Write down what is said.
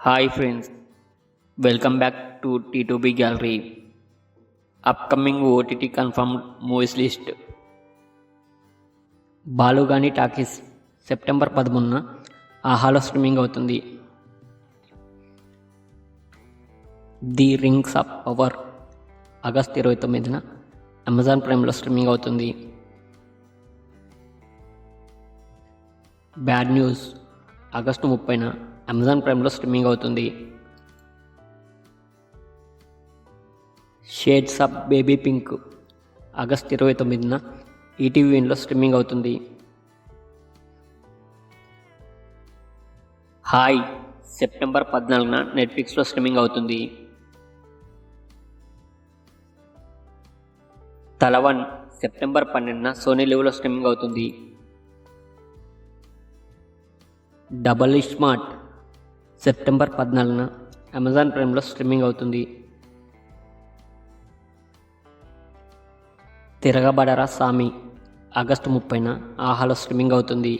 Hi friends, welcome back to T2B Gallery. Upcoming OTT confirmed movies list. Balugani talkies September 13న ఆహాలో స్ట్రీమింగ్ అవుతుంది. The rings of power August 29న Amazon ప్రైమ్లో streaming అవుతుంది. బ్యాడ్ న్యూస్ ఆగస్టు 30న అమెజాన్ ప్రైమ్లో స్ట్రీమింగ్ అవుతుంది. Shades of baby pink August 29న ఈటీవీలో స్ట్రీమింగ్ అవుతుంది. హాయ్ సెప్టెంబర్ 14న నెట్ఫ్లిక్స్లో స్ట్రీమింగ్ అవుతుంది. తలవన్ సెప్టెంబర్ 12న సోనీ లివ్లో స్ట్రీమింగ్ అవుతుంది. డబల్ స్మార్ట్ సెప్టెంబర్ 14న అమెజాన్ ప్రైమ్లో స్ట్రీమింగ్ అవుతుంది. తిరగబడరా సామి ఆగస్టు 30న ఆహాలో స్ట్రీమింగ్ అవుతుంది.